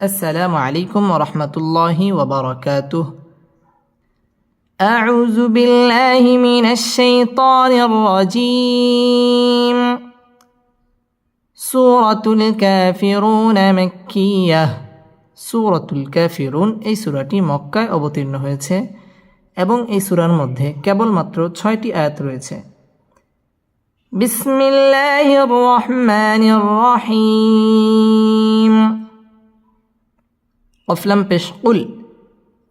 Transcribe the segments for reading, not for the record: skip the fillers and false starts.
السلام عليكم ورحمة الله وبركاته. أعوذ بالله من الشيطان الرجيم. سورة الكافرون مكية. সূরাতুল কাফিরুন এই সূরাটি মক্কায় অবতীর্ণ হয়েছে এবং এই সূরার মধ্যে কেবলমাত্র 6টি আয়াত রয়েছে। বিসমিল্লাহির রহমানির রহিম। قف لم পেশ قل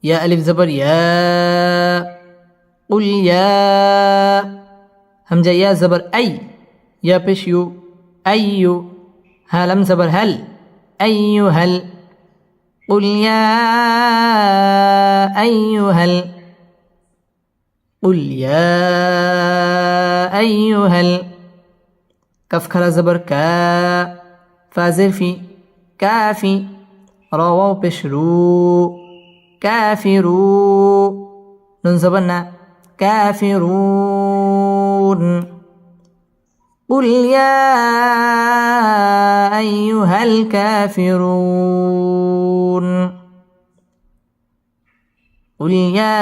يا ألف زبر يا قل يا همزة يا زبر أي يا পেশ يو أي ها لم زبر هل أي هل قل يا أيها قل يا أيها كف خلا زبر كا فازر في كافي رواه بشرو كافرو نون زبرنا كافرون قل يا أيها الكافرون قل يا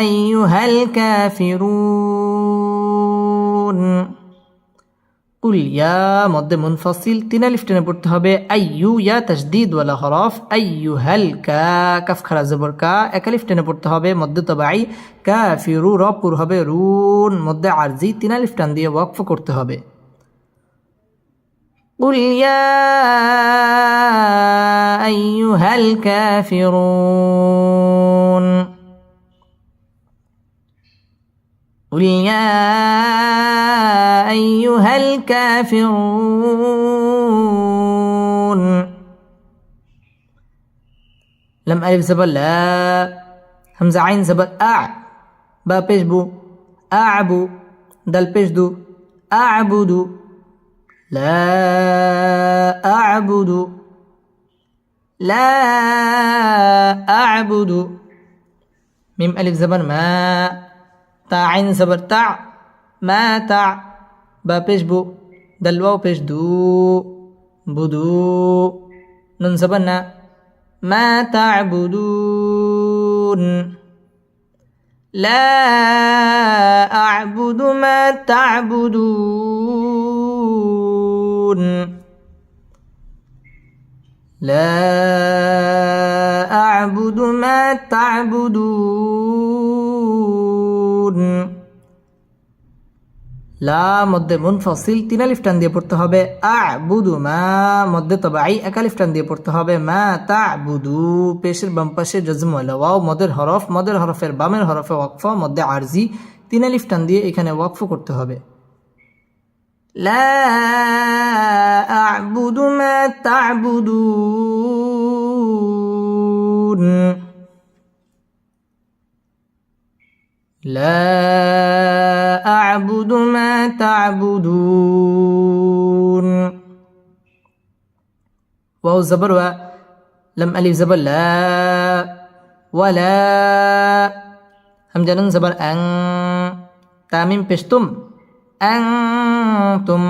أيها الكافرون قل يا مد منفصل 3 ألف টেনে পড়তে হবে আইয়ু ইয়া তাসদীদ ওয়ালা হরফ আইয়ুহাল কাফ খারা জবর কা 1 আলিফ টেনে পড়তে হবে মদ্দ তবাই কাফিরু র পুর হবে রুন মদ্দে আরজি 3 আলিফ টান দিয়ে ওয়াকফ করতে হবে। قل يا أيها الكافرون قل يا أيها الكافرون لم ألف زبر لا همزة عين زبر با پیش بو أعبو دل پیش دو أعبد لا أعبد لا أعبد ميم ألف زبر ما تا عين زبر تع ما تع با پیش بو دل واو پیش دو بدو نون زبرنا ما تعبدون لا أعبد ما تعبدون لا أعبد ما تعبدون লা মধ্যে মুনফাসিল 3 আলিফ টান দিয়ে পড়তে হবে আ'বুদু মা মধ্যে তবাই 1 আলিফ টান দিয়ে পড়তে হবে মা তা'বুদু পেশের বাম পাশে জজম ওয়ালা ওয়াও মদের হরফের বামের হরফে ওয়াকফ মধ্যে আরজি 3 আলিফ টান দিয়ে এখানে ওয়াকফ করতে হবে। লা আ'বুদু মা তা'বুদুন لا أعبد ما تعبدون واو زبر و لم ألف زبر لا ولا همزة نون زبر أن تاميم بشتم أنتم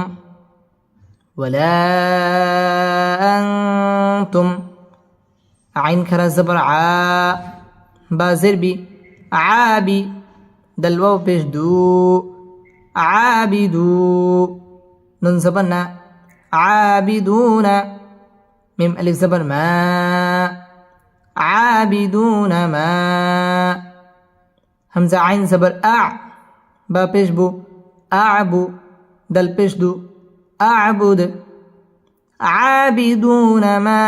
ولا أنتم عين كرا زبر ع با زربي عابي دل واو پیش دو عابدو نون زبرنا عابدون ميم ألف زبر ما عابدون ما همزة عين زبر با پیش بو أعبو دل پیش دو أعبد عابدون ما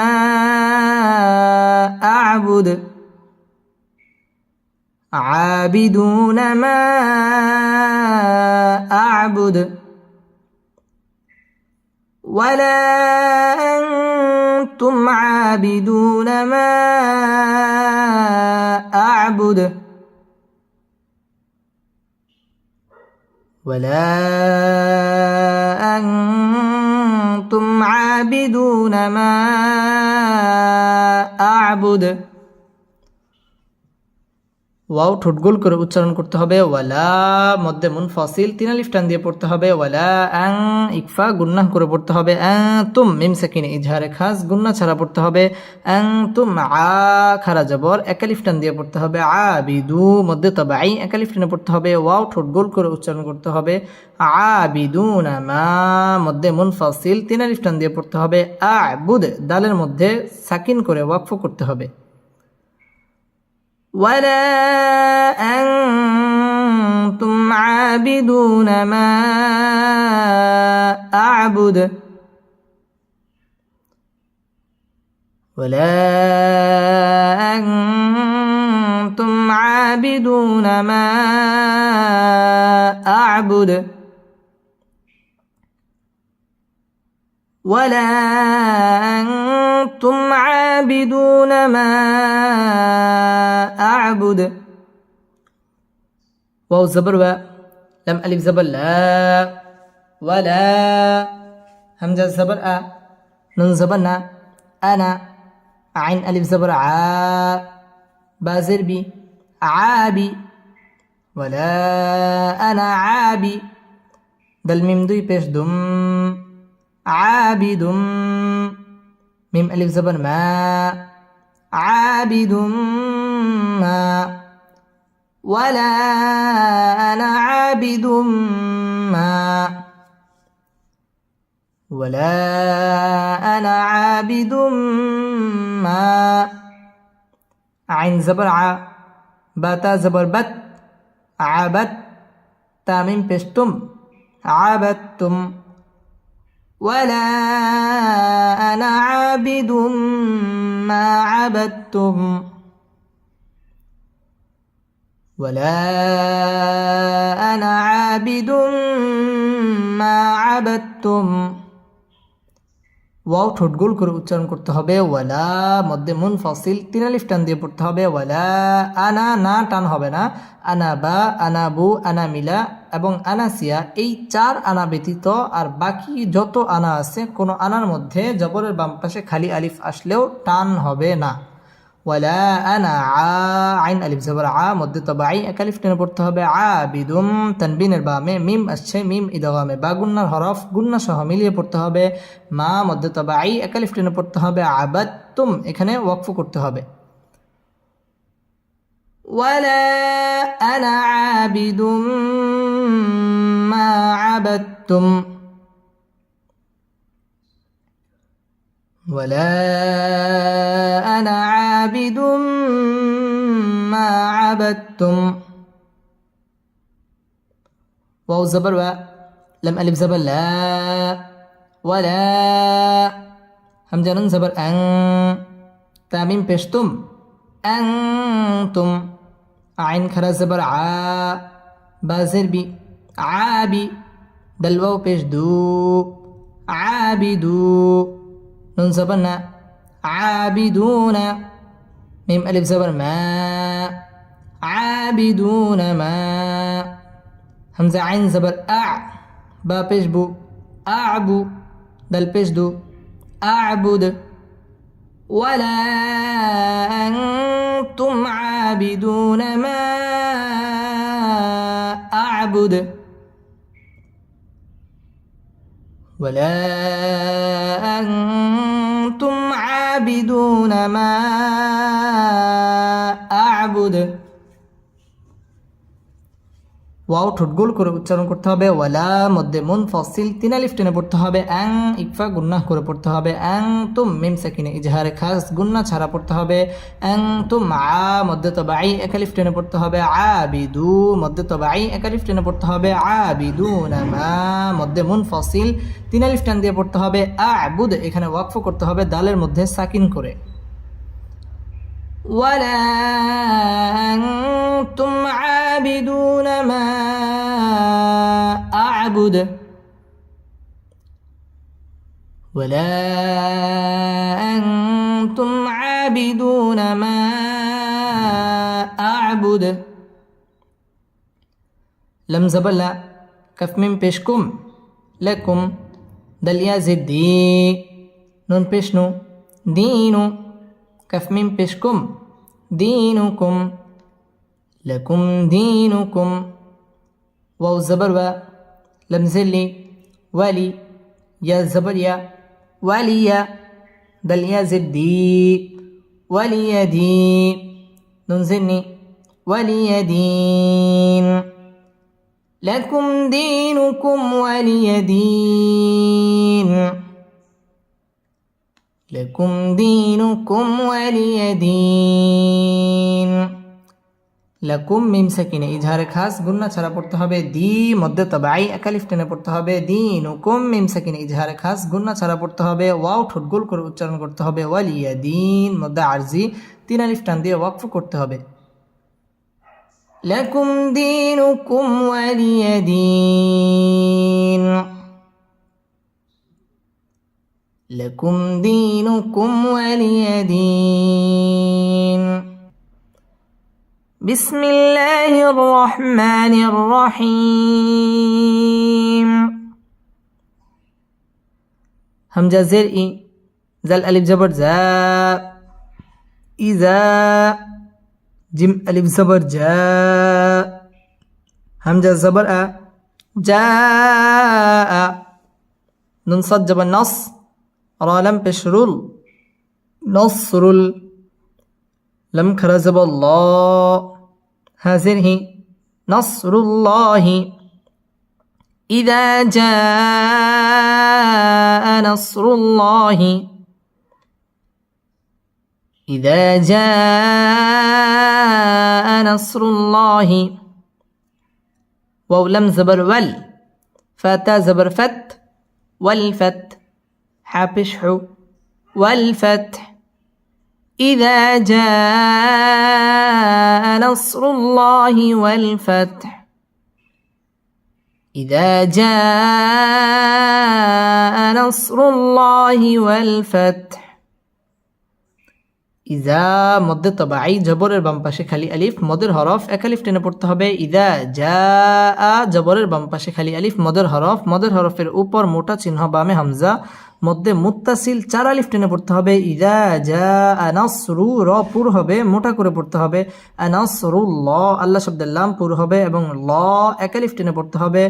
أعبد عابدون ما أعبد ولا أنتم عابدون ما أعبد ولا أنتم عابدون ما أعبد ওয়াও ঠোঁট গোল করে উচ্চারণ করতে হবে, ওয়ালা মধ্যে মুনফাসিল 3 আলিফ টান দিয়ে পড়তে হবে, ওয়ালা আং ইকফা গুন্নাহ করে পড়তে হবে, তুম মিম সাকিনে ইজহারে খাস গুন্না ছাড়া পড়তে হবে, তুম আ খারা জবর 1 আলিফ টান দিয়ে পড়তে হবে, আবিদু মধ্যে তাবাই 1 আলিফ টানে পড়তে হবে, ওয়াও ঠোঁট গোল করে উচ্চারণ করতে হবে, আবিদুনা মা মধ্যে মুনফাসিল 3 আলিফ টান দিয়ে পড়তে হবে, আবুদ দালের মধ্যে সাকিন করে ওয়াকফ করতে হবে। ولا أنتم عابدون ما أعبد ولا أنتم عابدون ما أعبد ولا أنتم عابدون ما أعبد واو زبر و لم ألف زبر لا ولا همزة زبر أ نون زبر نا أنا عين ألف زبر ع بازر بي عابي ولا أنا عابي دل ميم دوي بيش دم عابد ميم ألف زبر ما عابد ما ولا أنا عابد ما ولا أنا عابد ما عين زبر ع باتا زبر بت عبد تاميم بشتم عبدتم ولا أنا عابد ما عبدتم ولا أنا عابد ما عبدتم ওয়াও ঠোঁট গোল করে উচ্চারণ করতে হবে, ওয়ালা মধ্যে মুনফাসিল 3 আলিফ টান দিয়ে পড়তে হবে, ওয়ালা আনা না টান হবে না, আনা বা আনা বু আনা মিলা এবং আনাসিয়া এই 4 আনা ব্যতীত আর বাকি যত আনা আছে কোনো আনার মধ্যে জবরের বাম পাশে খালি আলিফ আসলেও টান হবে না। ওয়ালা আনা আইন আলিফ জবর আ মধ্যে তবাই 1 আলিফ টেনে পড়তে হবে, আবিদুম তানবিনের বামে মিম আসছে মিম ইদগামে বা গুন্নার হরফ গুন্না সহ মিলিয়ে পড়তে হবে, মা মধ্যে তবাই 1 আলিফ টেনে পড়তে হবে, আবাদতুম এখানে ওয়াকফ করতে হবে। ওয়ালা আনা আবিদুম মা আবাদতুম ولا أنا عابد ما عبدتم واو زبر و لم ألف زبر لا ولا همزة نون زبر أن تاميم بشتم أنتم عين خرا زبر ع بازر بي عابي دلواو بش دو عابدو نون زبرنا عابدون ميم ألف زبر ما عابدون ما همزة عين زبر أع با بيش بو أعبو دل بيش دو أعبد ولا أنتم عابدون ما أعبد ولا أنتم عابدون ما أعبد ওয়াও ঠোঁট গোল করে উচ্চারণ করতে হবে, ওয়ালা মধ্যে মুনফাসিল 3 আলিফ টেনে পড়তে হবে, আং ইকফা গুন্নাহ করে পড়তে হবে, তুম মিম সাকিনে ইজহারে খাস গুন্না ছাড়া পড়তে হবে, তুম আ মধ্যে তবাই 1 আলিফ টেনে পড়তে হবে, আবিদু মধ্যে তবাই 1 আলিফ টেনে পড়তে হবে, আবিদুনা মা মধ্যে মুনফাসিল 3 আলিফ টান দিয়ে পড়তে হবে, আবুদ এখানে ওয়াকফ করতে হবে দালের মধ্যে সাকিন করে। ولا أنتم عابدون ما أعبد ولا أنتم عابدون ما أعبد لم زبلا كف من بشكم لكم دليا زدي نون بشنو دينو كف من بشكم دينكم لكم دينكم واو زبر و لم زلي ولي يا زبر يا ولي دل يا زدي ولي دي نون زني ولي دين لكم دينكم ولي دين لكم دينكم ولي دين لكم মিম সাকিনে ইজহারে খাস গুন্না ছাড়া পড়তে হবে দি মধ্যে তবাই একালিফ টেনে পড়তে হবে দিনুকুম মিম সাকিনে ইজহারে খাস গুন্না ছাড়া পড়তে হবে ওয়াও ঠোঁট গোল করে উচ্চারণ করতে হবে ওয়ালিয়া দিন মধ্যে আরজি তিন আলিফ টান দিয়ে ওয়াকফ করতে হবে لكم دينكم ولي دين لكم دينكم ولي دين بسم الله الرحمن الرحيم همزة زر إي زل ألف زبر زا إذا جيم ألف زبر جاء همزة زبر أ جاء نون صاد جبر نص را لم بشرل نصر لم كرزب الله هذه نصر الله إذا جاء نصر الله إذا جاء نصر الله واو لم زبر ول فتا زبر فت والفت حابش حو والفتح إذا جاء نصر الله والفتح إذا جاء نصر الله والفتح ইজা মধ্যে তবাই জবরের বাম পাশে খালি আলিফ মদের হরফ এক আলিফ টেনে পড়তে হবে ইদা জাআ জবরের বাম পাশে খালি আলিফ মদের হরফের উপর মোটা চিহ্ন বামে হামজা মধ্যে মুত্তাসিল চার আলিফ টেনে পড়তে হবে ইদা জাআ নাসরু র পুর হবে মোটা করে পড়তে হবে আনাসরুল্লাহ আল্লাহ শব্দের লাম পুর হবে এবং ল এক আলিফ টেনে পড়তে হবে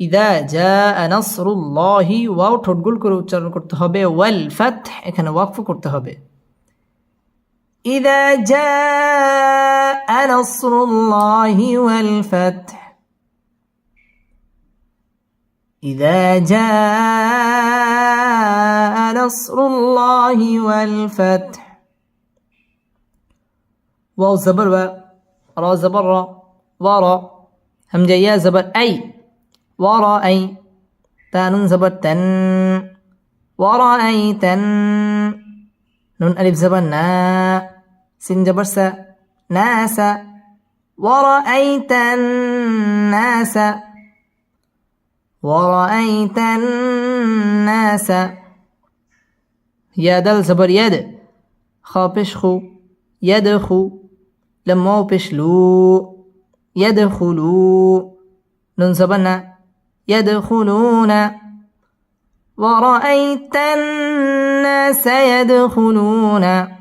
ইদা জাআ নাসরুল্লাহি ওয়াও ঠোঁট গোল করে উচ্চারণ করতে হবে ওয়াল ফাতহ এখানে ওয়াকফ করতে হবে إذا جاء نصر الله والفتح إذا جاء نصر الله والفتح واو زبر و را زبر را ورا همجة يا زبر أي ورا أي تان زبر تن ورأيتن نون ألف زبر نا سين جبر سا ناس ورأيت الناس ورأيت الناس يا دل زبر يد خا بشخو يدخو لما بشلو يدخلو نون زبرنا يدخلون ورأيت الناس يدخلون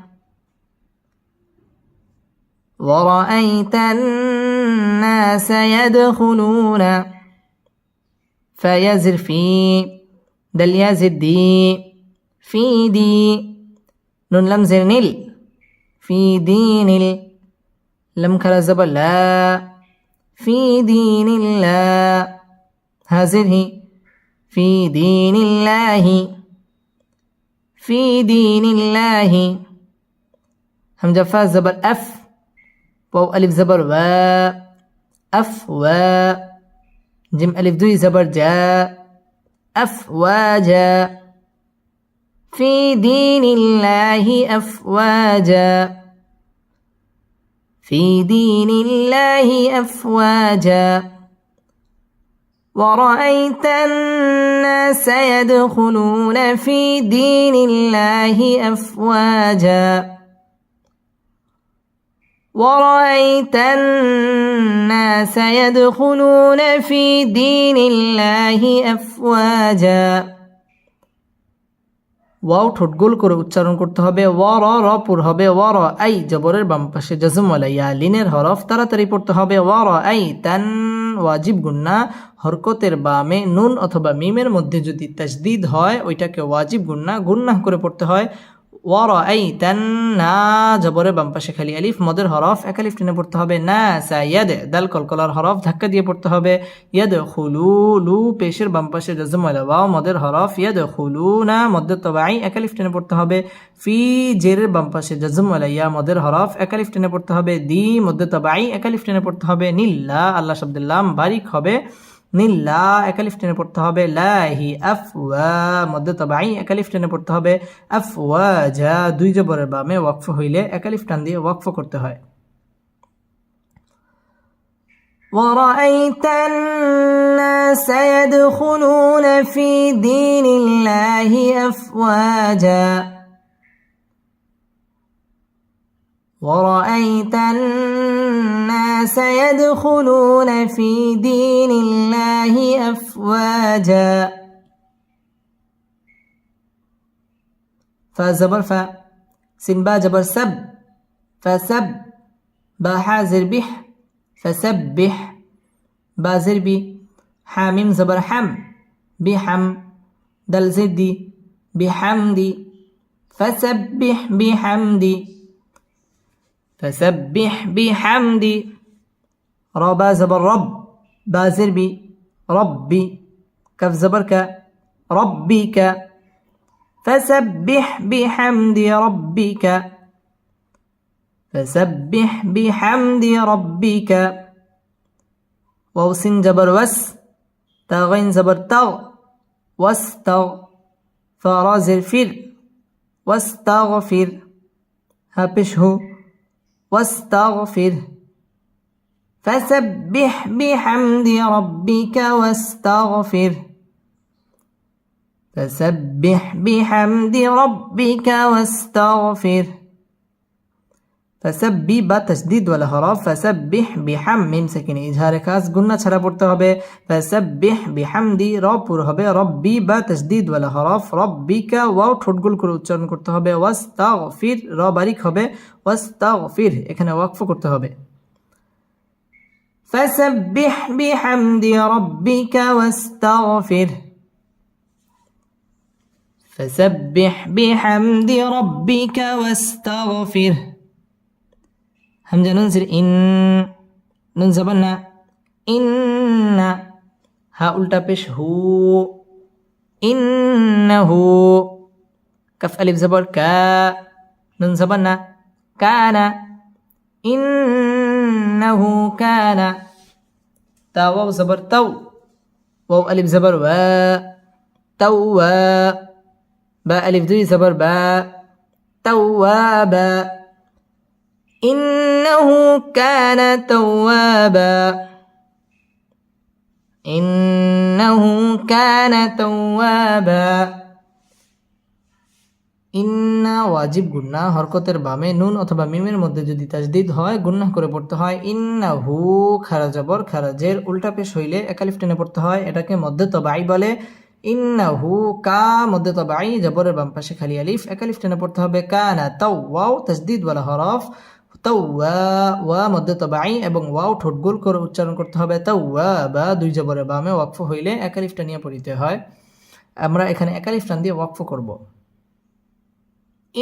ورأيت الناس يدخلون فيزر في دل يزد دي في دي نون لم زر نل في دين لم كلا زبر لا في دين الله هذه في دين الله في دين الله همزة فا زبر أف واو ألف زبر و أف و جيم ألف دوي زبر جاء أفواجا في دين الله أفواجا في دين الله أفواجا ورأيت الناس يدخلون في دين الله أفواجا ورأيت الناس يدخلون في دين الله أفواجا ওয়াও ঠোঁট গোল করে উচ্চারণ করতে হবে। র পুর হবে ওয়ার আই জবরের বাম পাশে জাজমওয়ালা ইয়া লিনের হরফ তাড়াতাড়ি পড়তে হবে। ওয়ার আই তান ওয়াজিব গুন্না হরকতের বামে নুন অথবা মিমের মধ্যে যদি তাজদিদ হয় ওইটাকে ওয়াজিব গুন্নাহ করে পড়তে হয়। ওয়ার আই তান না জবরের বাম পাশে খালি আলিফ মদের হরফ এক আলিফ টেনে পড়তে হবে। না সা ইয়াদ দাল কলকলার হরফ ধাক্কা দিয়ে পড়তে হবে। ইয়াদ খুলু লু পেশের বাম পাশে জাজমওয়ালা ওয়াও মদের হরফ ইয়াদ খুলু না মদ্দে তবাই এক আলিফ টেনে পড়তে হবে। ফি জেরের বাম পাশে জাজমওয়ালা ইয়া মদের হরফ এক আলিফ টেনে পড়তে হবে। দি মদ্দে তবাই এক আলিফ টেনে পড়তে হবে। নিল্লা আল্লাহ শব্দের লাম বারিক হবে। নিল্লা এক আলিফ টেনে পড়তে হবে। লাহি আফওয়া মধ্যে তবাই এক আলিফ টেনে পড়তে হবে। আফওয়াজা দুই জবরের বামে ওয়াকফ হইলে এক আলিফ টান দিয়ে ওয়াকফ করতে হয়। ورأيت الناس يدخلون في دين الله أفواجا ورأيت الناس يدخلون في دين الله أفواجا فزبر ف سين با جبر سب فسب با حازر بح فسبح بازر بي حاميم زبر حم بحم دل زدي بحمدي فسبح بحمدي فسبح بحمدي ربا زبر رب بازر بي ربي كف زبر ك ربك فسبح بحمد ربك فسبح بحمد ربك واو سين جبر وس تاغين زبر تغ واستغ فرازر فر واستغفر هابشه واستغفر فسبح بحمد ربك واستغفر فسبح بحمد ربك واستغفر فسبح বা তাসদীদ ওয়ালা হরফ فسبح بحم মিম সাকিন ইজহারে খাস গুন্না ছাড়া পড়তে হবে। فسبح بحمدي র পুর হবে। রব্বি বা তাসদীদ ওয়ালা হরফ রব্বিকা ওয়াও ঠোঁট গোল করে উচ্চারণ করতে হবে। ওয়াস্তাগফির র বারিক হবে। ওয়াস্তাগফির এখানে ওয়াকফ করতে হবে। فسبح بحمد ربك واستغفر فسبح بحمد ربك واستغفر همزة ننزل إن نون زبرنا إن ها উল্টা পেশ হু إنه كف ألف زبر كا نون زبرنا كان إنه كان تا واو زبر تو واو ألف زبر وا توا با ألف دوي زبر با توابا إنه كان توابا إنه كان توابا ইন্না ওয়াজিব গুন্না হরকতের বামে নুন অথবা মিমের মধ্যে যদি তাজদিদ হয় গুন্নাহ করে পড়তে হয়। ইন্নাহু খারা জবর খারাজের উল্টা পেশ হইলে এক আলিফ টেনে পড়তে হয়। এটাকে মধ্যে তবাই বলে। ইন্নাহু কা মধ্যে তবাই জবরের বাম পাশে খালি আলিফ এক আলিফ টেনে পড়তে হবে। কানা তাও ওয়াও তাজদিদ ওয়ালা হরফ তাওয়া ওয়া মধ্যে তবাই এবং ওয়াও ঠোঁট গোল করে উচ্চারণ করতে হবে। তাওয়া বা দুই জবরের বামে ওয়াকফ হইলে এক আলিফ টানিয়ে পড়িতে হয়। আমরা এখানে এক আলিফ টান দিয়ে ওয়াকফ করব।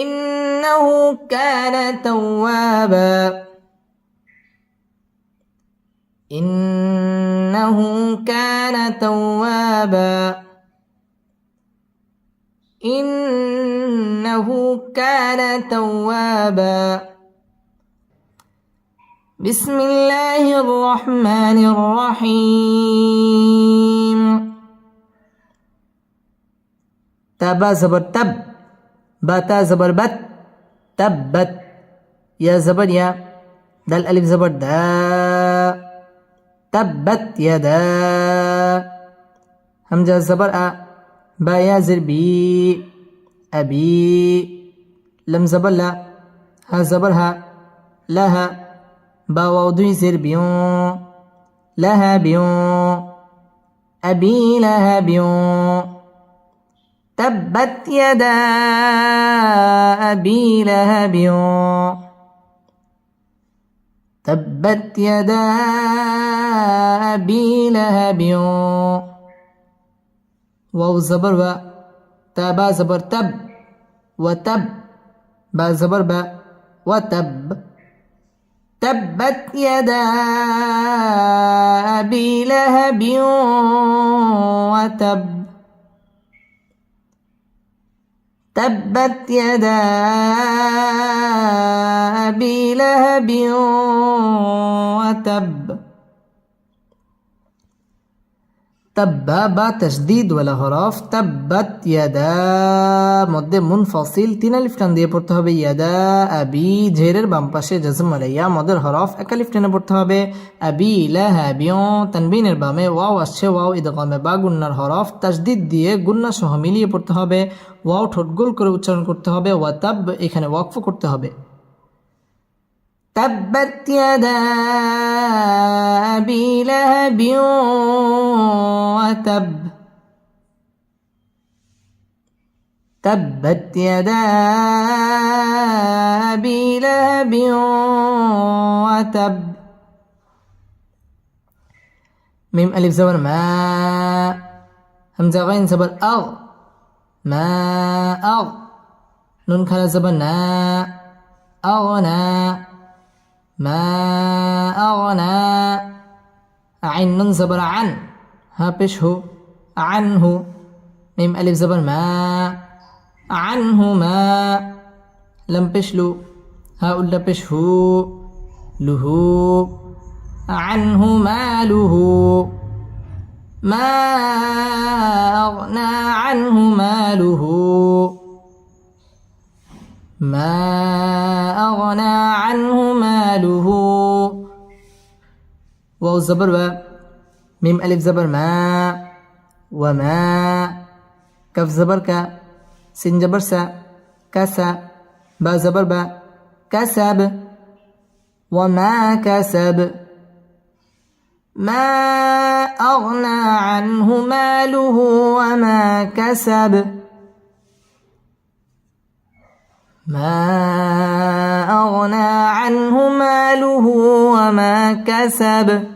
إنه كان توابا إنه كان توابا إنه كان توابا بسم الله الرحمن الرحيم تبا زبر تب باتا زبر بت تبت يا زبر يا دال ألف زبر دا تبت يدا همزة زبر أ با يا زر بي أبي لم زبر لا ها زبر ها لها با وضوي زر بيون لها بيون أبي لها بيون تبت يدا أبي لهب تبت يدا أبي لهب واو زبر و تابا زبر تب وتب با زبر با وتب تبت يدا أبي لهب وتب تبت يدا أبي لهب وتب تبا با تشديد ولا হরফ تبت يدا মধ্যে মুনফাসিল তিন আলিফ টান দিয়ে পড়তে হবে ইয়াদা আবি জেরের বাম পাশে জজম আলাইয়া মদের হরফ এক আলিফ টেনে পড়তে হবে আবি লাহাবিউ তানবিনের বামে ওয়াও আসছে ওয়াও ইদগামে বা গুন্নার হরফ তাসদিদ দিয়ে গুন্না সহ মিলিয়ে পড়তে হবে ওয়াও ঠোঁট গোল করে উচ্চারণ করতে হবে ওয়াতাব এখানে ওয়াকফ করতে হবে تبت يدا أبي لهب وتب تبت يدا أبي لهب وتب ميم ألف زبر ما همزة غين زبر أغ ما أغ نون كلا زبر نا أغنى ما أغنى عين نون زبر عن ها بشه عنه ميم ألف زبر ما عنه ما لم بشلو ها أولا بشه له عنه ماله ما أغنى عنه ماله ما أغنى عنه ماله واو زبر و ميم ألف زبر ما وما كف زبر كا سين زبر سا كسا با زبر با كسب وما كسب ما أغنى عنه ماله وما كسب ما أغنى عنه ماله وما كسب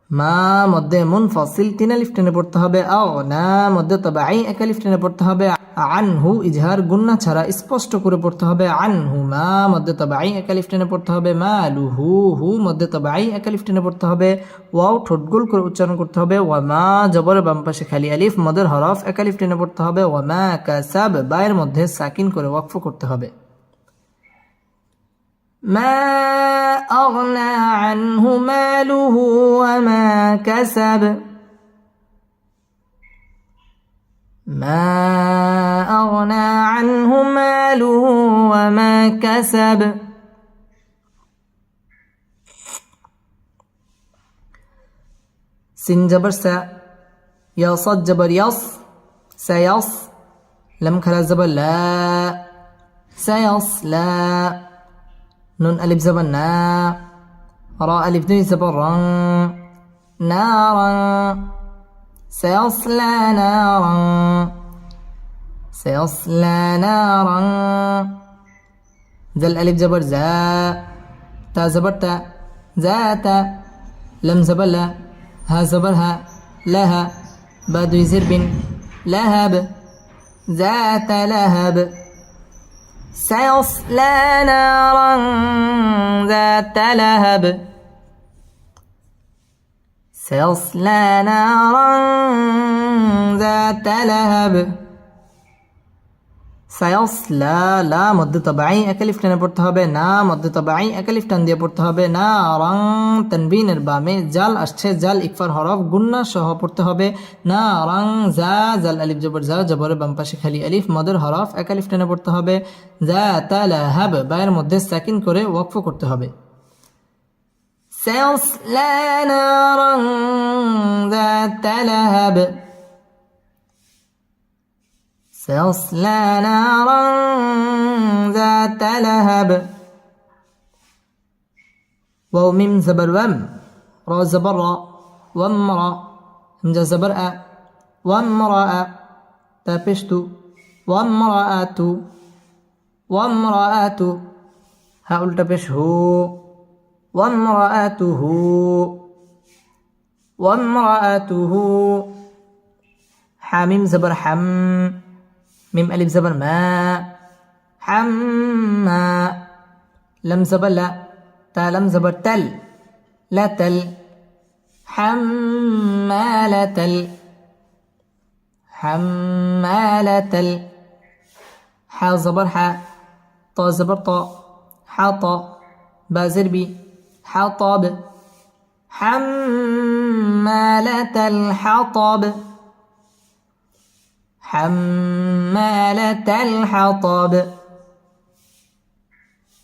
মা মধ্যে মুনফাসিল তিন আলিফ টেনে পড়তে হবে আগনা মধ্যে তাবাঈ এক আলিফ টেনে পড়তে হবে আনহু ইজহার গুন্না ছাড়া স্পষ্ট করে পড়তে হবে আনহু মা মধ্যে তাবাঈ এক আলিফ টেনে পড়তে হবে মালুহু হু মধ্যে তাবাঈ এক আলিফ টেনে পড়তে হবে ওয়াও ঠোঁট গোল করে উচ্চারণ করতে হবে ওয়া মা জবর বাম পাশে খালি আলিফ মদের হরফ এক আলিফ টেনে পড়তে হবে ওয়া মা কাসাব বায়ের মধ্যে সাকিন করে ওয়াকফ করতে হবে ما أغنى عنه ماله وما كسب ما أغنى عنه ماله وما كسب سين جبر سا يا صاد جبر يص سيص لم كلا زبر لا سيصلى نون ألف زبر نا را ألف دي زبر نارا سيصلى نارا سيصلى نارا ذا الألف زبر زا تا زبر تا ذات لم زبر لا ها زبر ها لها بعد يزر بن لهب ذات لهب سيصلى نارا ذات لهب سيصلى نارا ذات لهب سيصلى لا مد طبيعي একালিফ টেনে পড়তে হবে না মধ্য তবাঈ একালিফ টান দিয়ে পড়তে হবে না রং তানবিনের বামে জাল আসছে জাল ইকফার হরফ গুন্না সহ পড়তে হবে না রং জা জাল আলিফ জবর জা জবরের বাম পাশে খালি আলিফ মদের হরফ একালিফ টেনে পড়তে হবে জা তালাহাব বায়ের মধ্যে সাকিন করে ওয়াকফ করতে হবে سيصلى نارا ذات لهب سيصلى نارا ذات لهب واو ميم زبر وم را زبر را وامرأ همزة زبر أ وامرأ تا پیش تو وامرأتو وامرأتو ها الٹا پیش ہو وامرأته وامرأته حاميم زبر حم ميم ألف زبر ما حما لم زبر لا تا لم زبر تل لا تل حمالة حمالة حا زبر حا طا زبر طا حاطا با زربي حطب حمالة الحطب حمالة الحطب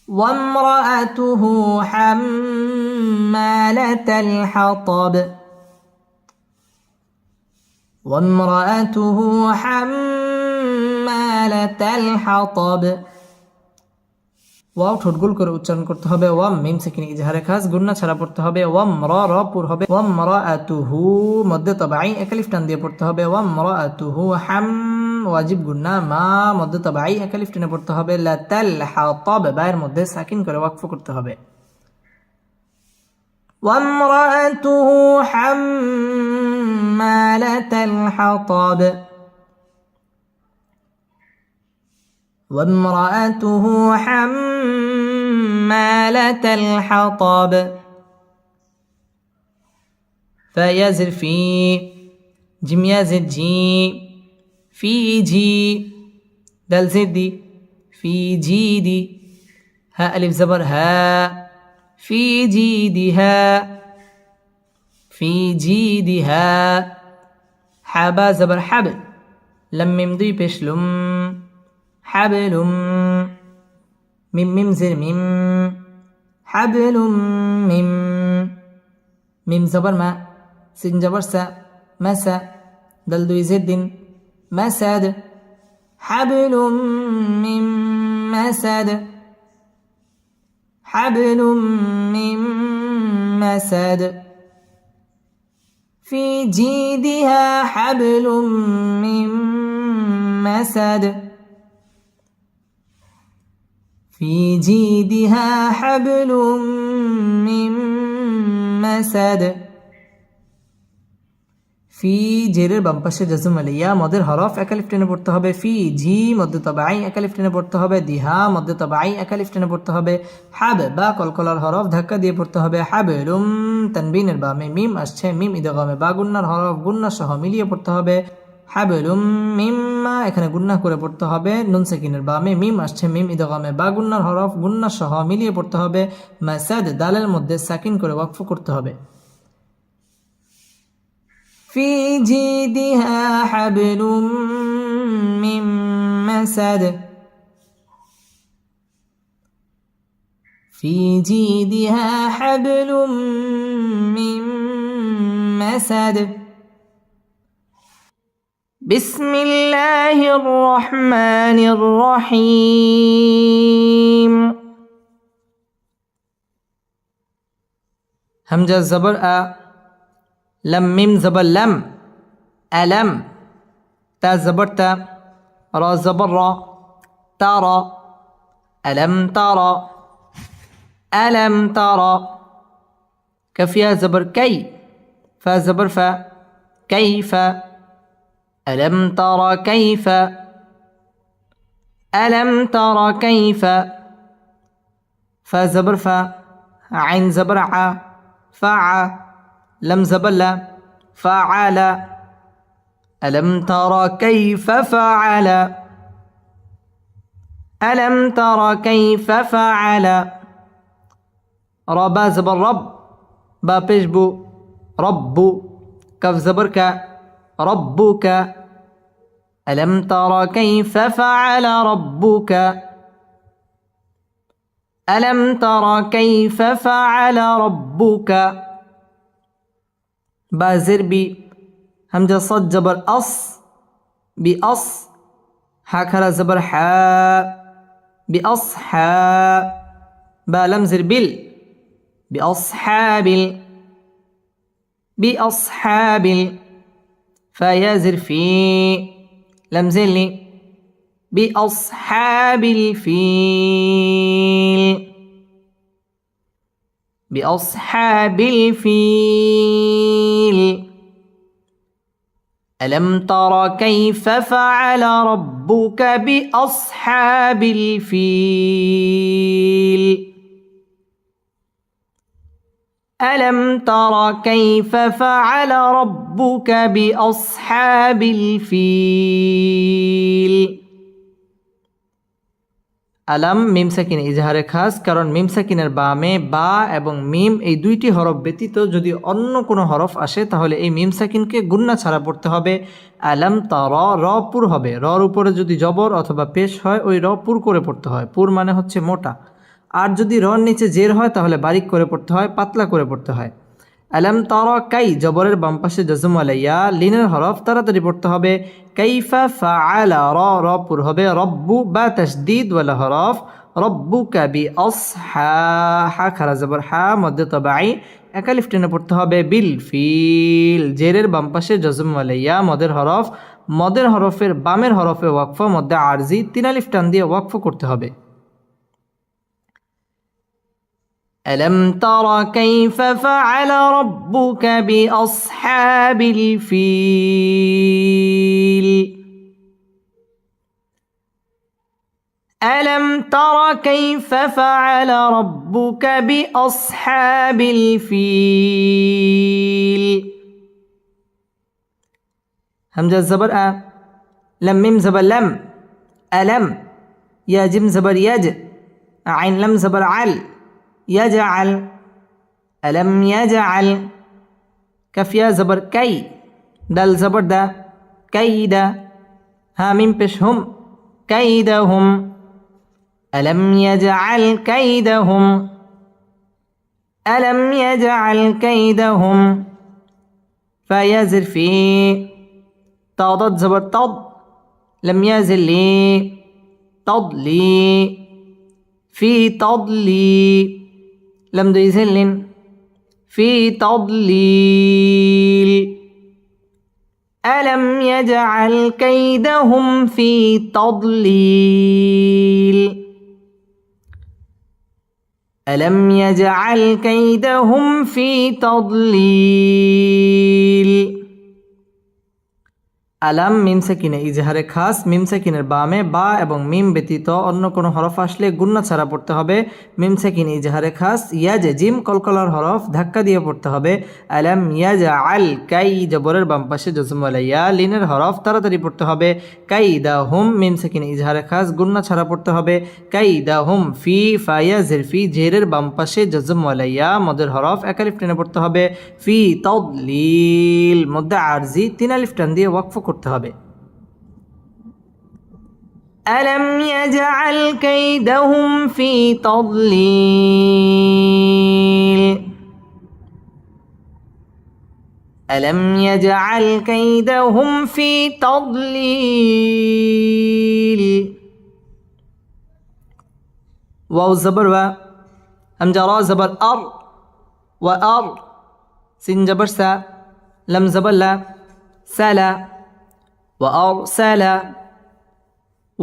وامرأته حمالة الحطب وامرأته حمالة الحطب ওয়াও ঠোঁট গোল করে উচ্চারণ করতে হবে ওয়াম মিম সেকিন ইজহারে খাস গুন্না ছাড়া পড়তে হবে ওয়াম র র পুর হবে ওয়াম রাআতুহু মধ্যে তবাই একালিফ টান দিয়ে পড়তে হবে ওয়াম রাআতুহু হাম ওয়াজিব গুন্না মা মধ্যে তবাই একালিফ টানে পড়তে হবে লা তাল হাতাব বায়ের মধ্যে সাকিন করে ওয়াকফ করতে হবে ওয়ামরাআতুহু হাম্মালাতাল হাতাব وامرأته حمالة الحطب فيزر في جيم يزر جي في جي دال زدي في جيدي ها ألف زبر ها في جيدها في جيدها حبا زبر حب لم يمضي بشلم حبل ميم ميم زر ميم حبل ميم ميم زبر ما سين زبر سا مسا دل دوي زد مسد حبل من مسد حبل من مسد في جيدها حبل من مسد في جيدها حبل من مسد في জেরের বাম পাশে জাজম আলিয়া মদের হরফ একালিফ টেনে পড়তে হবে ফি জি মধ্যে তবাই একালিফ টেনে পড়তে হবে দিহা মধ্যে তবাই একালিফ টেনে পড়তে হবে হাব বা কলকলার হরফ ধাক্কা দিয়ে পড়তে হবে হাবলুম তানবিনের বামে মিম আসছে মিম ইদগামে বা গুন্নার হরফ গুন্না সহ মিলিয়ে পড়তে হবে হাবলুম মিম্মা এখানে গুন্না করে পড়তে হবে নুন সাকিনের বামে মিম আসছে মিম ইদগামে বা গুন্নার হরফ গুন্না সহ মিলিয়ে পড়তে হবে মাসাদ দালের মধ্যে সাকিন করে ওয়াকফ করতে হবে في جيدها حبل من مسد في جيدها حبل من مسد بسم الله الرحمن الرحيم همزة زبر لم ميم زبر لم ألم تا زبر تا را زبر را ترى ألم ترى ألم ترى كفيا زبر كي فا زبر فا كيف ألم ترى كيف ألم ترى كيف فا زبر فا عين زبر ع فع لم زبر لا فعل ألم ترى كيف فعل ألم ترى كيف فعل ربا زبر رب با بيشبو رب كف زبرك ربك ألم ترى كيف فعل ربك ألم ترى كيف فعل ربك بازر بي همزة صد زبر أص بأص هكذا زبر حاء بأصحاب با لمزر بال بأصحاب بأصحاب فيازر في لم زلني بأصحاب الفيل بأصحاب الفيل ألم تر كيف فعل ربك بأصحاب الفيل ألم تر كيف فعل ربك بأصحاب الفيل আলাম মিম সাকিন ইজহারে খাস, কারণ মিম সাকিনের বামে বা এবং মিম এই দুইটি হরফ ব্যতীত যদি অন্য কোনো হরফ আসে তাহলে এই মিম সাকিনকে গুন্না ছাড়া পড়তে হবে। আলাম তার র পুর হবে, রর উপরে যদি জবর অথবা পেশ হয় ওই র পুর করে পড়তে হয়। পুর মানে হচ্ছে মোটা। আর যদি রর নিচে জের হয় তাহলে বারিক করে পড়তে হয়, পাতলা করে পড়তে হয়। আলাম তারা কাই জবরের বাম পাশে জজম আলাইয়া, লিনের হরফ তাড়াতাড়ি পড়তে হবে। কাইফা ফাআলা র পুর হবে, রব্বু বা তাসদীদ ওয়ালা হরফ, রব্বুকা বিআসহা হা খারা জবর হা মধ্যে তবাই একালিফ টেনে পড়তে হবে। বিল ফিল জেরের বাম পাশে জজম আলাইয়া মদের হরফ, মদের হরফের বামের হরফে ওয়াকফ মধ্যে আরজি তিন আলিফ টান দিয়ে ওয়াকফ করতে হবে। ألم تر كيف فعل ربك بأصحاب الفيل ألم تر كيف فعل ربك بأصحاب الفيل همزة زبر أ، لم ميم زبر لم، ألم، يا جيم زبر يج، عين لم زبر عل، يجعل، ألم يجعل، كف يا زبر كي، دال زبر دا، كيد، ها ميم بش هم، كيدهم، ألم يجعل كيدهم، ألم يجعل كيدهم، فيزر في تضد زبر تض، لم يزل لي، تضلي، في تضلي، لم يزل في تضليل، ألم يجعل كيدهم في تضليل، ألم يجعل كيدهم في تضليل। আলাম মিম সাকিনে ইজহারে খাস, মিম সাকিনের বামে বা এবং মিম ব্যতীত অন্য কোনো হরফ আসলে গুন্না ছাড়া পড়তে হবে। মিম সাকিন ইজহারে খাস, ইয়াজ জিম কলকলার হরফ ধাক্কা দিয়ে পড়তে হবে। আলাম ইয়াজআল কাই জবরের বাম পাশে জজম আলাইয়া, লিনের হরফ তাড়াতাড়ি পড়তে হবে। কাইদাহুম মিম সাকিন ইজহারে খাস, গুন্না ছাড়া পড়তে হবে। কাইদাহুম ফি ফায়াজির ফি জেরের বাম পাশে জজম আলাইয়া মদের হরফ একালিফ টেনে পড়তে হবে। ফি তাদলিল মধ্যে আরজি তিন আলিফ টান দিয়ে ওয়াকফ করতে হবে। ألم يجعل كيدهم في تضليل ألم يجعل كيدهم في تضليل واو زبر و همزة را زبر أر وأر سين زبر سا لم زبر لا سلا وأرسل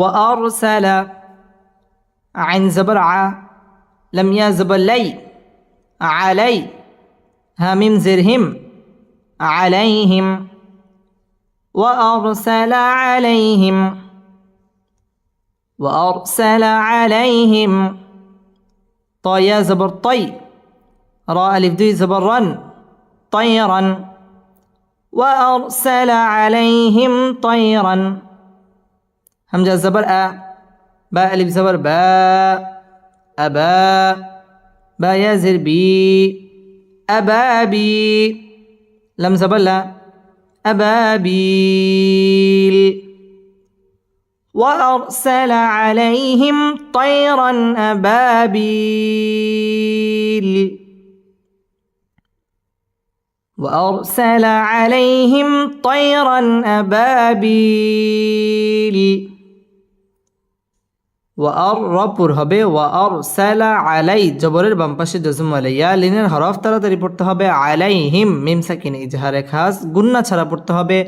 وأرسل عين زبر ع لم يا زبر لي علي ها ميم زرهم عليهم وأرسل عليهم وأرسل عليهم طيا زبر طي را ألف دوي زبر رن طيرا وأرسل عليهم طيرا همزة زبر أ باء ألف زبر باء أبا با يزر بي أبابي لم زبر لا أبابيل وأرسل عليهم طيرا أبابيل وأرسل عليهم طيرا أبابيل ওয়ার রপুর হবে ওয়ার সালা আলাই জবরের বাম পাশে জজম আলাইয়া লিনের হরফ তাড়াতাড়ি পড়তে হবে আলাইহিম মিম সাকিন ইজহারে খাস গুন্না ছাড়া পড়তে হবে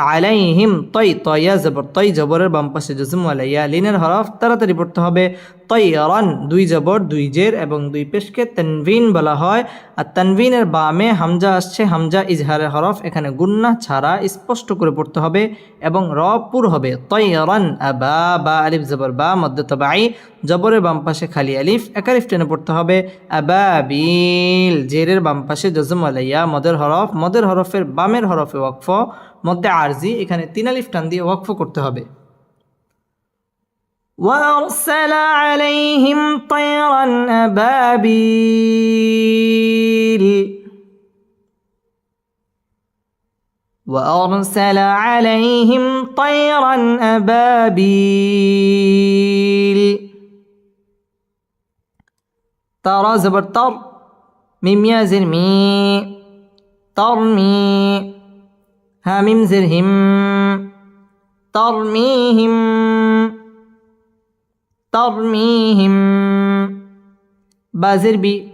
আলাইহিম তৈ তয়া জবর তৈ জবরের বাম পাশে জজম আলাইয়া লিনের হরফ তাড়াতাড়ি পড়তে হবে তৈরান দুই জবর দুই জের এবং দুই পেশকে তানভিন বলা হয় আর তানভিনের বামে হামজা আসছে হামজা ইজহারের হরফ এখানে গুন্না ছাড়া স্পষ্ট করে পড়তে হবে এবং রপুর হবে তৈরান আবা বা আলিফ জবর বা মধ্যে তবাই জবরের বাম পাশে খালি আলিফ এক আলিফ টেনে পড়তে হবে আবাবিল জেরের বাম পাশে জজম আলাইয়া মদের হরফের বামের হরফে ওয়াকফ মধ্যে আরজি এখানে তিন আলিফ টান দিয়ে ওয়াকফ করতে হবে وأرسل عليهم طيرا أبابيل وأرسل عليهم طيرا أبابيل ترى زبر تر ميم يا زر مي ترمي ها ميم زر هم ترميهم ترميهم بازر بي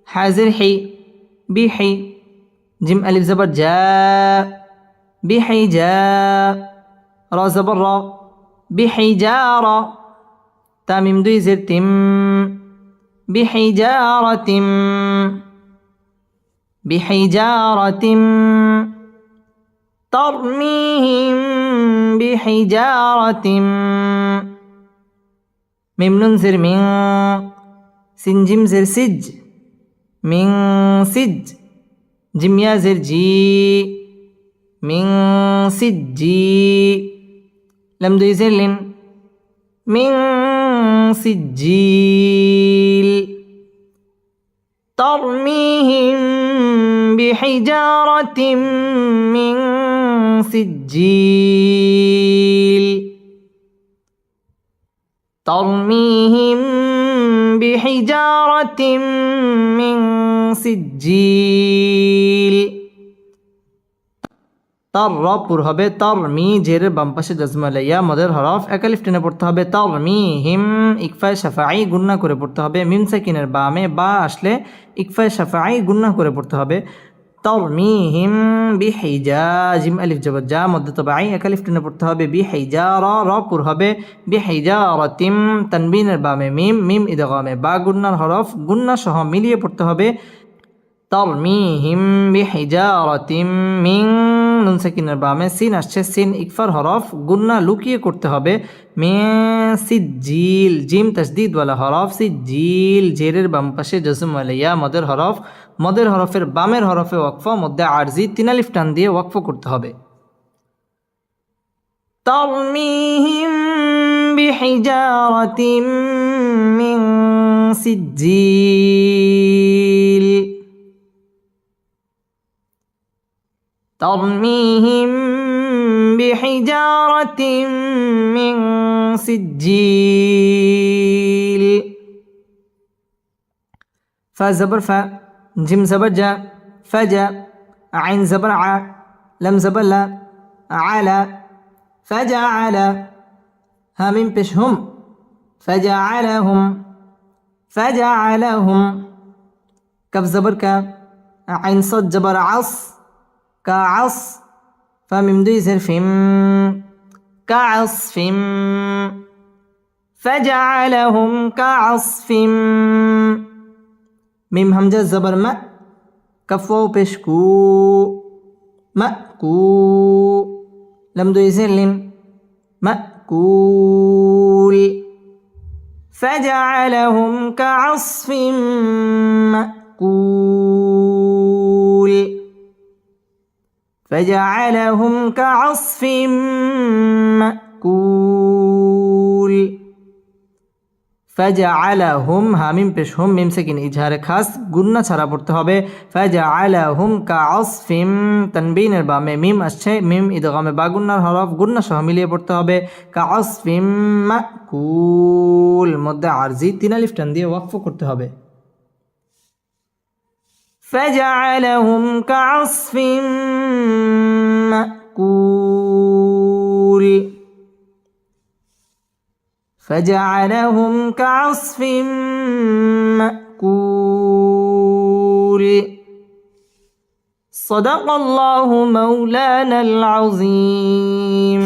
حازر حي بحي جيم ألف زبر جاء بحجاء را زبر را بحجارة تاميم دوي زر تم بحجارة بحجارة ترميهم بحجارة ميم نون زر من سنجم زر سج من سج جيم يا زر جي من سجي لم دوي زر لن من سجيل ترميهم بحجارة من سجيل ترميهم بحجارة من سجيل তার রপুর হবে তরমি জেরের বাম পাশে জজম আলাইয়া মদের হরফ এক আলিফ টেনে পড়তে হবে তরমিহিম ইকফায়ে শাফাঈ গুন্না করে পড়তে হবে মিম সাকিনের বামে বা আসলে ইকফায়ে শাফাঈ গুন্না করে পড়তে হবে তরমিহিম বিহিজা জিম আলিফ জবর জা মধ্যে তবাই এক আলিফ টেনে পড়তে হবে বিহিজারা রপুর হবে বিহিজারাতিম তানবিনের বামে মিম মিম ইদগামে বা গুন্নার হরফ গুন্না সহ মিলিয়ে পড়তে হবে তরমিহিম বিহিজারাতিম মিন নুন সাকিনের বামে সিন আসছে সিন ইকফার হরফ গুন্না লুকিয়ে করতে হবে মে সিজিল জিম তাসদিদ ওয়ালা হরফ সিজিল জেরের বাম পাশে জজম আলাইয়া মদের হরফের বামের হরফে ওয়াকফ মধ্যে আরজি তিন আলিফ টান দিয়ে ওয়াকফ করতে হবে তরমিহিম বিহিজারাতিম মিন সিজিল ترميهم بحجارة من سجيل فزبر ف جيم زبر جا فجا عين زبر ع لم زبر لا على فجعل ها من بشهم فجعلهم كف زبر ك عين صد جبر عص كعص فميم دوي زر فيم كعصف فجعلهم كعصف ميم همزة زبر ما كفو بشكو مأكو لم دوي زر لم مأكول فجعلهم كعصف مأكول فجعلهم كعصف مأكول فجعلهم হামিম পেশ হুম মিম সাকিন ইজহারে খাস গুন্না ছাড়া পড়তে হবে فجعلهم كعصف তানবিনের বামে মিম আসছে মিম ইদগামে বা গুন্নার হরফ গুন্না সহ মিলিয়ে পড়তে হবে كعصف مأكول মধ্যে আরজি তিন আলিফ টান দিয়ে ওয়াকফ করতে হবে فجعلهم كعصف مأكول فجعلهم كعصف مأكول صدق الله مولانا العظيم